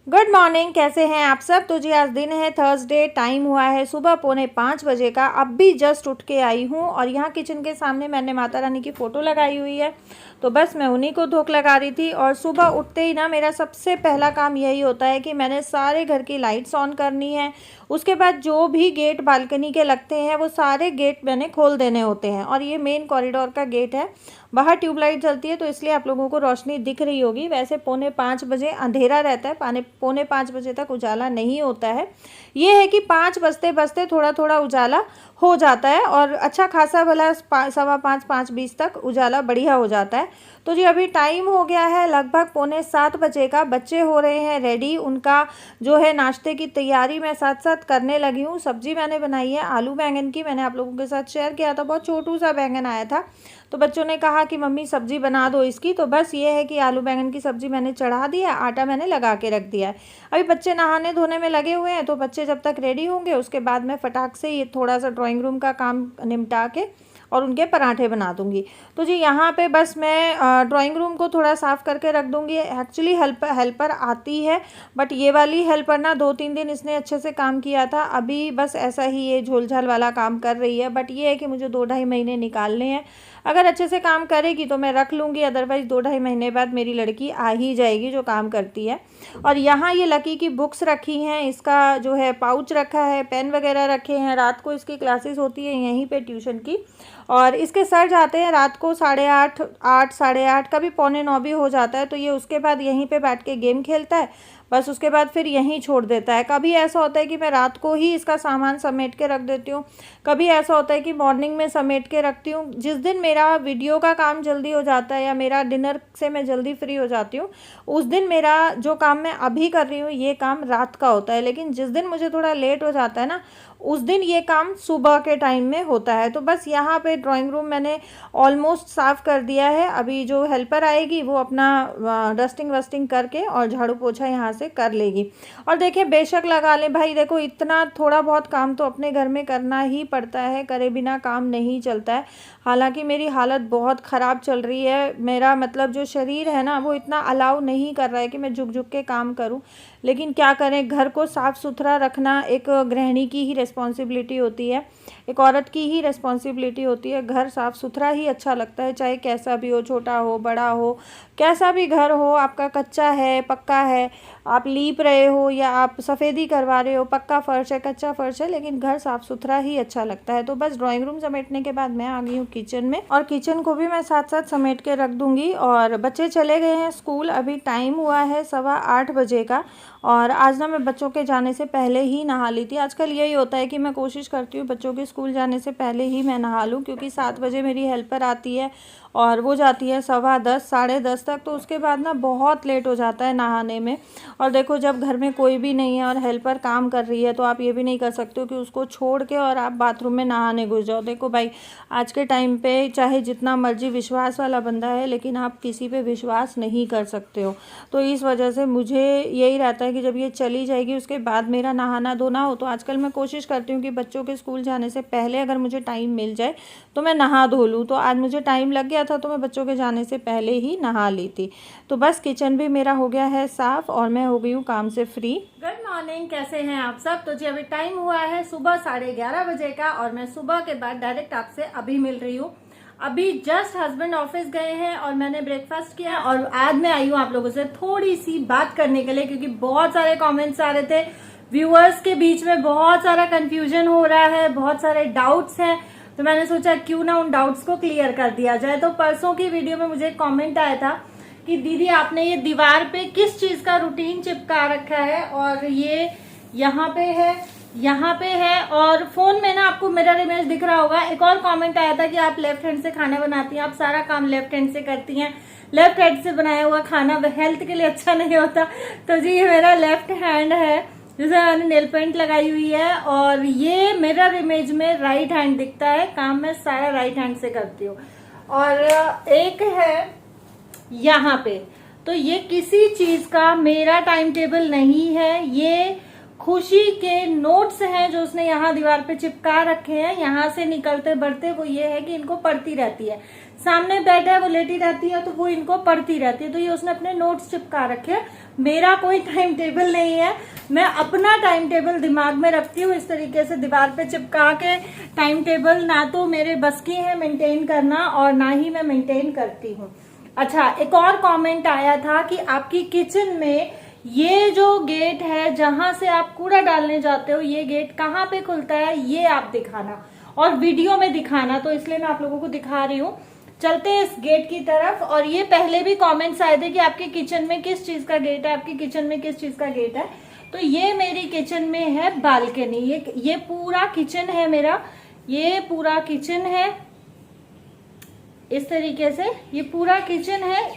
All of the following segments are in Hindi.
गुड मॉर्निंग, कैसे हैं आप सब। तो जी आज दिन है थर्सडे, टाइम हुआ है सुबह 4:45 बजे का। अब भी जस्ट उठ के आई हूँ और यहाँ किचन के सामने मैंने माता रानी की फ़ोटो लगाई हुई है, तो बस मैं उन्हीं को धूप लगा रही थी। और सुबह उठते ही ना मेरा सबसे पहला काम यही होता है कि मैंने सारे घर की लाइट्स ऑन करनी है। उसके बाद जो भी गेट बालकनी के लगते हैं वो सारे गेट मैंने खोल देने होते हैं। और ये मेन कॉरिडोर का गेट है, बाहर ट्यूबलाइट जलती है तो इसलिए आप लोगों को रोशनी दिख रही होगी। वैसे 4:45 बजे अंधेरा रहता है, 4:45 बजे तक उजाला नहीं होता है। ये है कि 5 बजते बजते थोड़ा थोड़ा उजाला हो जाता है और अच्छा खासा भला 5:15 5:20 तक उजाला बढ़िया हो जाता है। तो जी अभी टाइम हो गया है लगभग 6:45 बजे का। बच्चे हो रहे हैं रेडी, उनका जो है नाश्ते की तैयारी मैं साथ साथ करने लगी हूँ। सब्जी मैंने बनाई है आलू बैंगन की, मैंने आप लोगों के साथ शेयर किया था, बहुत छोटू सा बैंगन आया था तो बच्चों ने कहा कि मम्मी सब्जी बना दो इसकी। तो बस ये है कि आलू बैंगन की सब्जी मैंने चढ़ा दिया, आटा मैंने लगा के रख दिया है। अभी बच्चे नहाने धोने में लगे हुए हैं, तो बच्चे जब तक रेडी होंगे उसके बाद मैं फटाक से ये थोड़ा सा ड्राइंग रूम का काम निपटा के और उनके पराठे बना दूंगी। तो जी यहाँ पे बस मैं ड्राइंग रूम को थोड़ा साफ़ करके रख दूंगी। एक्चुअली हेल्पर आती है, बट ये वाली हेल्पर ना 2-3 दिन इसने अच्छे से काम किया था, अभी बस ऐसा ही ये झोल-झाल वाला काम कर रही है। बट ये है कि मुझे 2-2.5 महीने निकालने हैं। अगर अच्छे से काम करेगी तो मैं रख लूँगी, अदरवाइज़ 2-2.5 महीने बाद मेरी लड़की आ ही जाएगी जो काम करती है। और यहाँ ये लकी की बुक्स रखी हैं, इसका जो है पाउच रखा है, पेन वगैरह रखे हैं। रात को इसकी क्लासेस होती है यहीं पे ट्यूशन की, और इसके सर जाते हैं रात को 8:30 8 8:30, कभी 8:45 भी हो जाता है। तो ये उसके बाद यहीं पे बैठ के गेम खेलता है, बस उसके बाद फिर यहीं छोड़ देता है। कभी ऐसा होता है कि मैं रात को ही इसका सामान समेट के रख देती हूँ, कभी ऐसा होता है कि मॉर्निंग में समेट के रखती हूँ। जिस दिन मेरा वीडियो का काम जल्दी हो जाता है या मेरा डिनर से मैं जल्दी फ्री हो जाती हूँ, उस दिन मेरा जो काम मैं अभी कर रही हूँ ये काम रात का होता है। लेकिन जिस दिन मुझे थोड़ा लेट हो जाता है ना, उस दिन ये काम सुबह के टाइम में होता है। तो बस यहाँ पे ड्राइंग रूम मैंने ऑलमोस्ट साफ़ कर दिया है। अभी जो हेल्पर आएगी वो अपना डस्टिंग वस्टिंग करके और झाड़ू पोछा यहाँ से कर लेगी। और देखिए बेशक लगा लें भाई, देखो इतना थोड़ा बहुत काम तो अपने घर में करना ही पड़ता है, करे बिना काम नहीं चलता है। हालांकि मेरी हालत बहुत ख़राब चल रही है, मेरा मतलब जो शरीर है ना वो इतना अलाउ नहीं कर रहा है कि मैं झुक झुक के काम करूं। लेकिन क्या करें, घर को साफ़ सुथरा रखना एक गृहिणी की ही रिस्पॉन्सिबिलिटी होती है, एक औरत की ही रिस्पॉन्सिबिलिटी होती है। घर साफ़ सुथरा ही अच्छा लगता है, चाहे कैसा भी हो, छोटा हो बड़ा हो, कैसा भी घर हो, आपका कच्चा है पक्का है, आप लीप रहे हो या आप सफ़ेदी करवा रहे हो, पक्का फ़र्श है कच्चा फ़र्श है, लेकिन घर साफ़ सुथरा ही अच्छा लगता है। तो बस ड्राइंग रूम समेटने के बाद मैं आ गई हूँ किचन में, और किचन को भी मैं साथ साथ समेट के रख दूँगी। और बच्चे चले गए हैं स्कूल, अभी टाइम हुआ है 8:15 बजे का। और आज ना मैं बच्चों के जाने से पहले ही नहा ली थी। आजकल यही होता है कि मैं कोशिश करती हूँ बच्चों के स्कूल जाने से पहले ही मैं नहा लूँ, क्योंकि 7 बजे मेरी हेल्पर आती है और वो जाती है 10:15 10:30 तक। तो उसके बाद ना बहुत लेट हो जाता है नहाने में। और देखो जब घर में कोई भी नहीं है और हेल्पर काम कर रही है तो आप ये भी नहीं कर सकते हो कि उसको छोड़ के और आप बाथरूम में नहाने घुस जाओ। देखो भाई, आज के टाइम पे चाहे जितना मर्जी विश्वास वाला बंदा है, लेकिन आप किसी पे विश्वास नहीं कर सकते हो। तो इस वजह से मुझे यही रहता है कि जब ये चली जाएगी उसके बाद मेरा नहाना धोना हो। तो आजकल मैं कोशिश करती हूँ कि बच्चों के स्कूल जाने से पहले अगर मुझे टाइम मिल जाए तो मैं नहा धो लूँ। तो आज मुझे टाइम लग गया था तो मैं बच्चों के जाने से पहले ही नहा ली थी। तो बस किचन भी मेरा हो गया है साफ़ और मैं हो गई हूँ काम से फ्री। गुड मॉर्निंग, कैसे हैं आप सब। तो जी अभी टाइम हुआ है सुबह 11:30 बजे का, और मैं सुबह के बाद डायरेक्ट आपसे अभी मिल रही हूँ। अभी जस्ट हस्बैंड ऑफिस गए हैं और मैंने ब्रेकफास्ट किया, और आज मैं आई हूँ आप लोगों से थोड़ी सी बात करने के लिए, क्योंकि बहुत सारे कमेंट्स आ रहे थे, व्यूअर्स के बीच में बहुत सारा कंफ्यूजन हो रहा है, बहुत सारे डाउट्स हैं। तो मैंने सोचा क्यों ना उन डाउट्स को क्लियर कर दिया जाए। तो परसों की वीडियो में मुझे कमेंट आया था कि दीदी आपने ये दीवार पे किस चीज का रूटीन चिपका रखा है, और ये यहाँ पे है यहाँ पे है, और फोन में ना आपको मिरर इमेज दिख रहा होगा। एक और कमेंट आया था कि आप लेफ्ट हैंड से खाना बनाती हैं, आप सारा काम लेफ्ट हैंड से करती हैं, लेफ्ट हैंड से बनाया हुआ खाना हेल्थ के लिए अच्छा नहीं होता। तो जी ये मेरा लेफ्ट हैंड है जिसे मैंने नेल पेंट लगाई हुई है, और ये मिरर इमेज में राइट हैंड दिखता है, काम मैं सारा राइट हैंड से करती हूँ। और एक है यहाँ पे, तो ये किसी चीज का मेरा टाइम टेबल नहीं है, ये खुशी के नोट्स हैं जो उसने यहाँ दीवार पे चिपका रखे हैं। यहाँ से निकलते बढ़ते वो ये है कि इनको पढ़ती रहती है। सामने बेड है, वो लेटी रहती है तो वो इनको पढ़ती रहती है, तो ये उसने अपने नोट्स चिपका रखे हैं। मेरा कोई टाइम टेबल नहीं है, मैं अपना टाइम टेबल दिमाग में रखती हूँ इस तरीके से दीवार पे चिपका के। टाइम टेबल ना तो मेरे बस की है मेंटेन करना और ना ही मैं मेंटेन करती हूँ। अच्छा, एक और कमेंट आया था कि आपकी किचन में ये जो गेट है जहां से आप कूड़ा डालने जाते हो, ये गेट कहाँ पे खुलता है ये आप दिखाना और वीडियो में दिखाना, तो इसलिए मैं आप लोगों को दिखा रही हूँ। चलते हैं इस गेट की तरफ। और ये पहले भी कमेंट्स आए थे कि आपके किचन में किस चीज का गेट है, आपकी किचन में किस चीज का गेट है। तो ये मेरी किचन में है बालकनी, ये पूरा किचन है मेरा, ये पूरा किचन है इस तरीके से, ये पूरा किचन है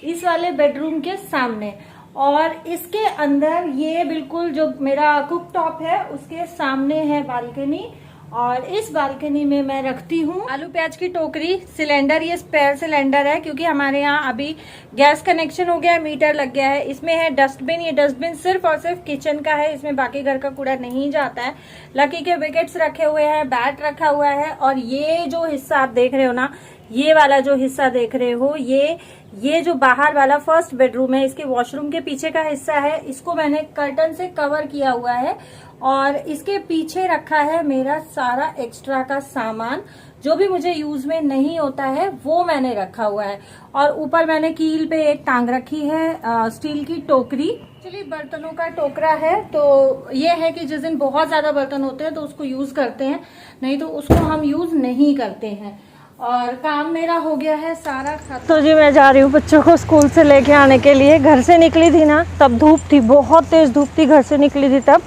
इस वाले बेडरूम के सामने। और इसके अंदर ये बिल्कुल जो मेरा कुक टॉप है उसके सामने है बालकनी, और इस बालकनी में मैं रखती हूँ आलू प्याज की टोकरी। सिलेंडर ये स्पेयर सिलेंडर है क्योंकि हमारे यहाँ अभी गैस कनेक्शन हो गया है, मीटर लग गया है। इसमें है डस्टबिन, ये डस्टबिन सिर्फ और सिर्फ किचन का है, इसमें बाकी घर का कूड़ा नहीं जाता है। लकी के विकेट्स रखे हुए हैं, बैट रखा हुआ है, और ये जो हिस्सा आप देख रहे हो ना, ये वाला जो हिस्सा देख रहे हो, ये जो बाहर वाला फर्स्ट बेडरूम है, इसके वॉशरूम के पीछे का हिस्सा है, इसको मैंने कर्टन से कवर किया हुआ है। और इसके पीछे रखा है मेरा सारा एक्स्ट्रा का सामान, जो भी मुझे यूज में नहीं होता है वो मैंने रखा हुआ है। और ऊपर मैंने कील पे एक टांग रखी है स्टील की टोकरी। एक्चुअली बर्तनों का टोकरा है, तो ये है कि जिस दिन बहुत ज्यादा बर्तन होते हैं तो उसको यूज करते हैं, नहीं तो उसको हम यूज नहीं करते हैं। और काम मेरा हो गया है सारा खत्म। तो जी मैं जा रही हूँ बच्चों को स्कूल से लेके आने के लिए। घर से निकली थी ना तब धूप थी, बहुत तेज धूप थी, घर से निकली थी तब,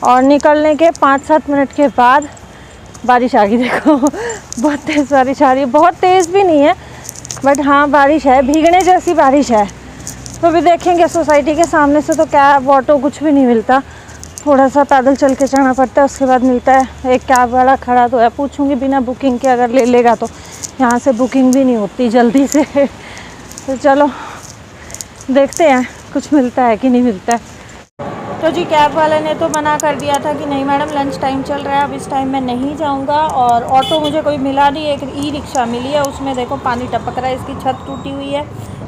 और निकलने के 5-7 मिनट के बाद बारिश आ गई। देखो बहुत तेज बारिश आ रही है, बहुत तेज भी नहीं है बट हाँ बारिश है, भीगने जैसी बारिश है। तो अभी देखेंगे, सोसाइटी के सामने से तो कैब ऑटो कुछ भी नहीं मिलता, थोड़ा सा पैदल चल के जाना पड़ता है, उसके बाद मिलता है। एक कैब वाला खड़ा तो है, पूछूंगी बिना बुकिंग के अगर ले लेगा तो, यहाँ से बुकिंग भी नहीं होती जल्दी से। तो चलो देखते हैं कुछ मिलता है कि नहीं मिलता है। तो जी कैब वाले ने तो मना कर दिया था कि नहीं मैडम लंच टाइम चल रहा है, अब इस टाइम मैं नहीं जाऊंगा। और ऑटो मुझे कोई मिला नहीं, एक ई रिक्शा मिली है, उसमें देखो पानी टपक रहा है, इसकी छत टूटी हुई है,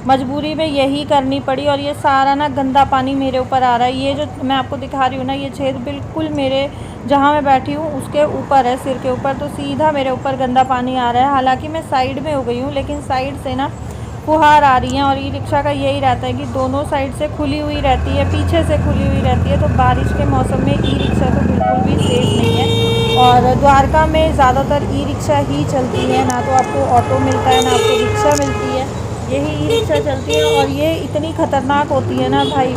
मजबूरी में यही करनी पड़ी। और ये सारा ना गंदा पानी मेरे ऊपर आ रहा है। ये जो मैं आपको दिखा रही हूँ ना, ये छेद बिल्कुल मेरे जहाँ मैं बैठी हूँ उसके ऊपर है, सिर के ऊपर, तो सीधा मेरे ऊपर गंदा पानी आ रहा है। हालांकि मैं साइड में हो गई हूँ, लेकिन साइड से ना फुहार आ रही हैं। और ई रिक्शा का यही रहता है कि दोनों साइड से खुली हुई रहती है, पीछे से खुली हुई रहती है, तो बारिश के मौसम में ई रिक्शा तो बिल्कुल भी सेफ नहीं है। और द्वारका में ज़्यादातर ई रिक्शा ही चलती है, ना तो आपको ऑटो मिलता है ना आपको रिक्शा मिलती है, यही ई रिक्शा चलती है। और ये इतनी खतरनाक होती है ना भाई,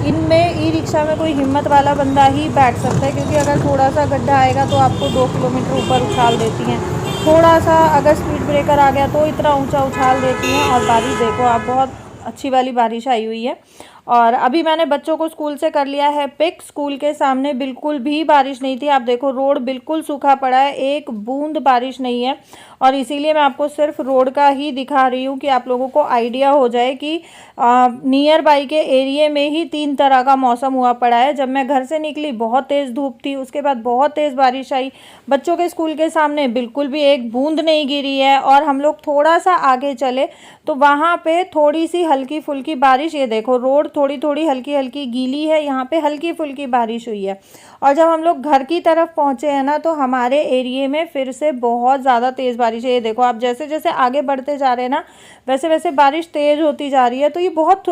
इनमें ई रिक्शा में कोई हिम्मत वाला बंदा ही बैठ सकता है, क्योंकि अगर थोड़ा सा गड्ढा आएगा तो आपको 2 किलोमीटर ऊपर उछाल देती हैं, थोड़ा सा अगर स्पीड ब्रेकर आ गया तो इतना ऊंचा उछाल देती हैं। और बारिश देखो आप, बहुत अच्छी वाली बारिश आई हुई है। और अभी मैंने बच्चों को स्कूल से कर लिया है पिक। स्कूल के सामने बिल्कुल भी बारिश नहीं थी, आप देखो रोड बिल्कुल सूखा पड़ा है, एक बूंद बारिश नहीं है। और इसीलिए मैं आपको सिर्फ रोड का ही दिखा रही हूँ कि आप लोगों को आइडिया हो जाए कि नियर बाई के एरिया में ही 3 तरह का मौसम हुआ पड़ा है। जब मैं घर से निकली बहुत तेज़ धूप थी, उसके बाद बहुत तेज़ बारिश आई, बच्चों के स्कूल के सामने बिल्कुल भी एक बूंद नहीं गिरी है। और हम लोग थोड़ा सा आगे चले तो वहाँ पे थोड़ी सी हल्की फुल्की बारिश, ये देखो रोड थोड़ी थोड़ी हल्की हल्की गीली है, यहाँ पे हल्की फुल्की बारिश हुई है। और जब हम लोग घर की तरफ पहुँचे हैं ना, तो हमारे एरिए में फिर से बहुत ज़्यादा तेज़ बारिश है। ये देखो आप जैसे जैसे आगे बढ़ते जा रहे हैं ना, वैसे वैसे बारिश तेज़ होती जा रही है। तो ये बहुत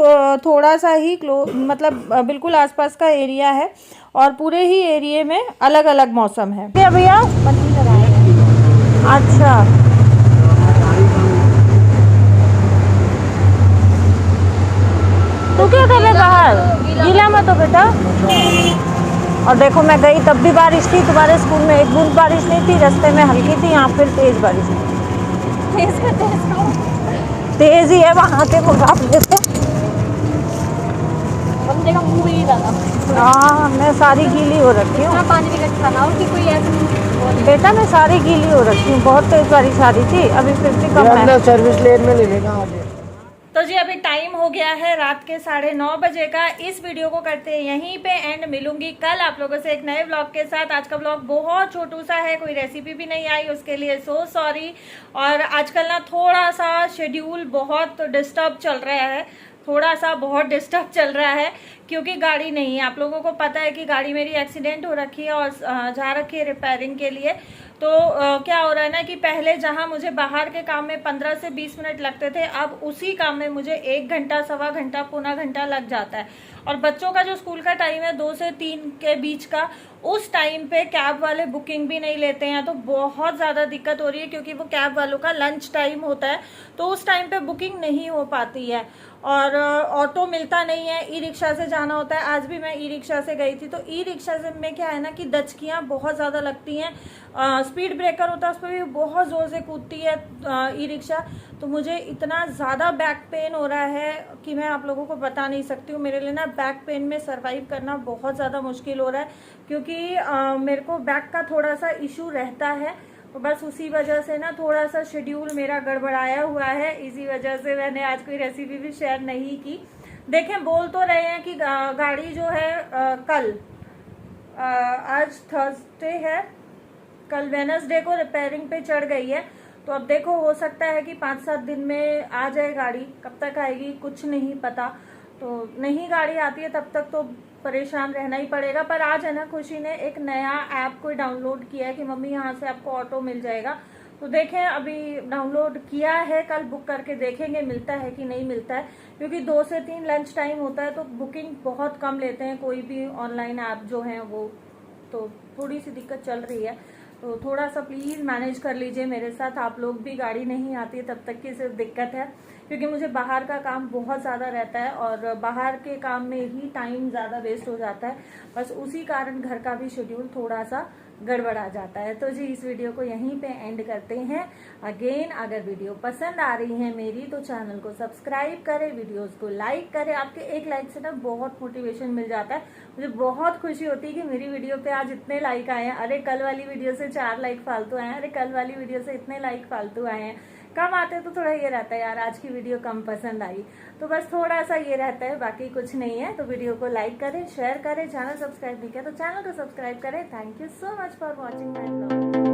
थोड़ा सा ही मतलब बिल्कुल आसपास का एरिया है, और पूरे ही एरिए में अलग अलग मौसम है। क्या भैया? अच्छा, तो क्या कर रहे बाहर, गीला मत हो बेटा। और देखो मैं गई तब भी बारिश थी, तुम्हारे स्कूल में एक बूंद बारिश नहीं थी, रास्ते में हल्की थी, यहाँ फिर तेज बारिश है। तेज ही है वहाँ के मुकाबले से। बंदे का मुंह ही ज्यादा। हाँ मैं सारी गीली हो रखी हूँ, पानी की कोई ऐसी बेटा, मैं सारी गीली हो रखी हूँ, बहुत तेज बारिश आ रही थी, अभी फिर भी कम है। सर्विस लेन में ले लेगा आगे। तो जी अभी टाइम हो गया है रात के 9:30 बजे का। इस वीडियो को करते हैं यहीं पे एंड। मिलूंगी कल आप लोगों से एक नए व्लॉग के साथ। आज का व्लॉग बहुत छोटू सा है, कोई रेसिपी भी नहीं आई, उसके लिए सो सॉरी। और आजकल ना थोड़ा सा शेड्यूल बहुत डिस्टर्ब चल रहा है, थोड़ा सा बहुत डिस्टर्ब चल रहा है क्योंकि गाड़ी नहीं है। आप लोगों को पता है कि गाड़ी मेरी एक्सीडेंट हो रखी है और जा रखी है रिपेयरिंग के लिए। तो क्या हो रहा है ना कि पहले जहां मुझे बाहर के काम में 15 से 20 मिनट लगते थे, अब उसी काम में मुझे 1 घंटा, सवा घंटा, पौना घंटा लग जाता है। और बच्चों का जो स्कूल का टाइम है 2 से 3 के बीच का, उस टाइम पे कैब वाले बुकिंग भी नहीं लेते हैं। तो बहुत ज़्यादा दिक्कत हो रही है क्योंकि वो कैब वालों का लंच टाइम होता है, तो उस टाइम पे बुकिंग नहीं हो पाती है। और ऑटो मिलता नहीं है, ई रिक्शा से जाना होता है। आज भी मैं ई रिक्शा से गई थी। तो ई रिक्शा से में क्या है ना कि दचकियाँ बहुत ज़्यादा लगती हैं, स्पीड ब्रेकर होता है उस पर भी बहुत ज़ोर से कूदती है ई रिक्शा। तो मुझे इतना ज़्यादा बैक पेन हो रहा है कि मैं आप लोगों को बता नहीं सकती हूँ। मेरे लिए ना बैक पेन में सरवाइव करना बहुत ज़्यादा मुश्किल हो रहा है क्योंकि मेरे को बैक का थोड़ा सा इशू रहता है। तो बस उसी वजह से ना थोड़ा सा शेड्यूल मेरा गड़बड़ाया हुआ है। इसी वजह से मैंने आज कोई रेसिपी भी शेयर नहीं की। देखें, बोल तो रहे हैं कि गाड़ी जो है कल, आज थर्सडे है, कल वेडनेसडे को रिपेयरिंग पे चढ़ गई है। तो अब देखो, हो सकता है कि 5-7 दिन में आ जाए गाड़ी। कब तक आएगी कुछ नहीं पता। तो नहीं गाड़ी आती है तब तक तो परेशान रहना ही पड़ेगा। पर आज है ना, खुशी ने एक नया ऐप कोई डाउनलोड किया है कि मम्मी यहाँ से आपको ऑटो मिल जाएगा। तो देखें, अभी डाउनलोड किया है, कल बुक करके देखेंगे मिलता है कि नहीं मिलता है। क्योंकि 2 से 3 लंच टाइम होता है तो बुकिंग बहुत कम लेते हैं कोई भी ऑनलाइन ऐप जो है वो। तो थोड़ी सी दिक्कत चल रही है। तो थोड़ा सा प्लीज़ मैनेज कर लीजिए मेरे साथ। आप लोग भी, गाड़ी नहीं आती है तब तक की सिर्फ दिक्कत है क्योंकि मुझे बाहर का काम बहुत ज़्यादा रहता है और बाहर के काम में ही टाइम ज़्यादा वेस्ट हो जाता है। बस उसी कारण घर का भी शेड्यूल थोड़ा सा गड़बड़ा जाता है। तो जी इस वीडियो को यहीं पे एंड करते हैं। अगेन, अगर वीडियो पसंद आ रही है मेरी तो चैनल को सब्सक्राइब करें, वीडियोस को लाइक करें। आपके एक लाइक से ना बहुत मोटिवेशन मिल जाता है। मुझे बहुत खुशी होती है कि मेरी वीडियो पे आज इतने लाइक आए हैं। अरे कल वाली वीडियो से 4 लाइक फालतू आए हैं, अरे कल वाली वीडियो से इतने लाइक फालतू आए हैं। कम आते हैं तो थोड़ा ये रहता है यार, आज की वीडियो कम पसंद आई, तो बस थोड़ा सा ये रहता है, बाकी कुछ नहीं है। तो वीडियो को लाइक करें, शेयर करें, चैनल सब्सक्राइब नहीं किया तो चैनल को सब्सक्राइब करें। Thank you so much for watching my blog.